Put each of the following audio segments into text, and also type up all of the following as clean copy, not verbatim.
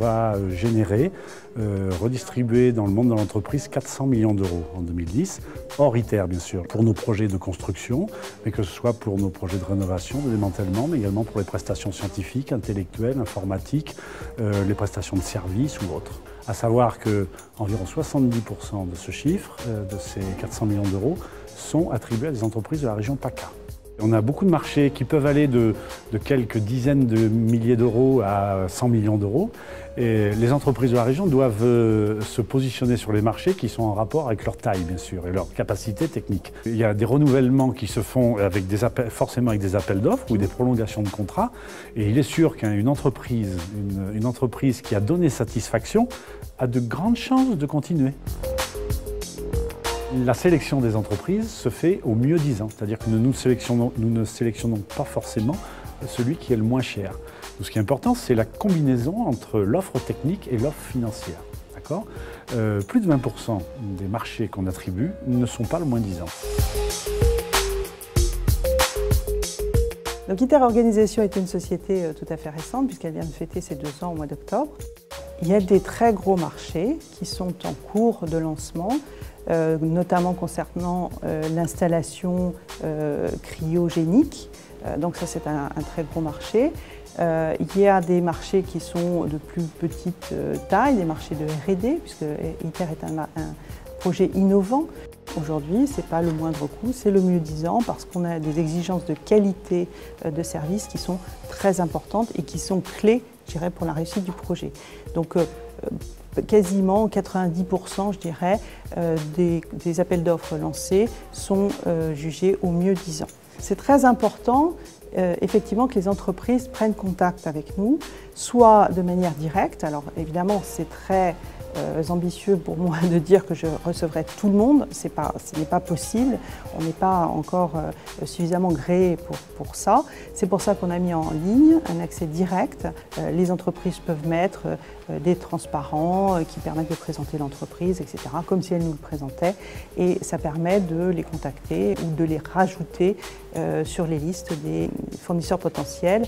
va générer, redistribuer dans le monde de l'entreprise 400 millions d'euros en 2010, hors ITER bien sûr, pour nos projets de construction, mais que ce soit pour nos projets de rénovation, de démantèlement, mais également pour les prestations scientifiques, intellectuelles, informatiques, les prestations de services ou autres. À savoir qu'environ 70% de ce chiffre, de ces 400 millions d'euros, sont attribués à des entreprises de la région PACA. On a beaucoup de marchés qui peuvent aller de quelques dizaines de milliers d'euros à 100 millions d'euros. Et les entreprises de la région doivent se positionner sur les marchés qui sont en rapport avec leur taille, bien sûr, et leur capacité technique. Il y a des renouvellements qui se font avec forcément avec des appels d'offres ou des prolongations de contrats. Et il est sûr qu'une entreprise, une entreprise qui a donné satisfaction a de grandes chances de continuer. La sélection des entreprises se fait au mieux disant, c'est-à-dire que nous ne sélectionnons pas forcément celui qui est le moins cher. Donc, ce qui est important, c'est la combinaison entre l'offre technique et l'offre financière. Plus de 20% des marchés qu'on attribue ne sont pas le moins disant. Donc ITER Organisation est une société tout à fait récente puisqu'elle vient de fêter ses 2 ans au mois d'octobre. Il y a des très gros marchés qui sont en cours de lancement, notamment concernant l'installation cryogénique. Donc ça c'est un très gros marché. Il y a des marchés qui sont de plus petite taille, des marchés de R&D, puisque ITER est un projet innovant. Aujourd'hui, ce n'est pas le moindre coût, c'est le mieux disant parce qu'on a des exigences de qualité de service qui sont très importantes et qui sont clés, je dirais, pour la réussite du projet. Donc, quasiment 90%, je dirais, des appels d'offres lancés sont jugés au mieux disant. C'est très important, effectivement, que les entreprises prennent contact avec nous, soit de manière directe. Alors, évidemment, c'est très ambitieux pour moi de dire que je recevrai tout le monde, ce n'est pas possible, on n'est pas encore suffisamment gréé pour ça. C'est pour ça qu'on a mis en ligne un accès direct. Les entreprises peuvent mettre des transparents qui permettent de présenter l'entreprise, etc., comme si elles nous le présentaient, et ça permet de les contacter ou de les rajouter sur les listes des fournisseurs potentiels.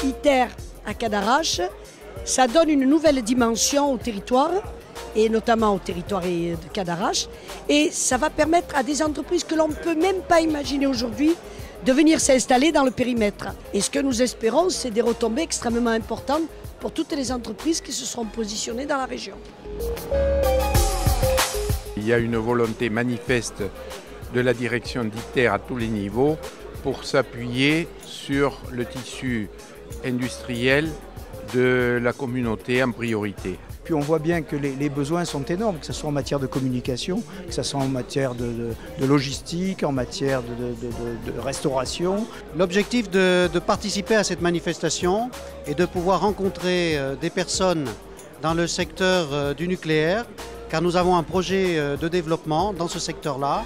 ITER à Cadarache, ça donne une nouvelle dimension au territoire, et notamment au territoire de Cadarache, et ça va permettre à des entreprises que l'on ne peut même pas imaginer aujourd'hui de venir s'installer dans le périmètre. Et ce que nous espérons, c'est des retombées extrêmement importantes pour toutes les entreprises qui se seront positionnées dans la région. Il y a une volonté manifeste de la direction d'ITER à tous les niveaux pour s'appuyer sur le tissu industriel de la communauté en priorité. Puis on voit bien que les besoins sont énormes, que ce soit en matière de communication, que ce soit en matière de logistique, en matière de restauration. L'objectif de participer à cette manifestation est de pouvoir rencontrer des personnes dans le secteur du nucléaire, car nous avons un projet de développement dans ce secteur-là.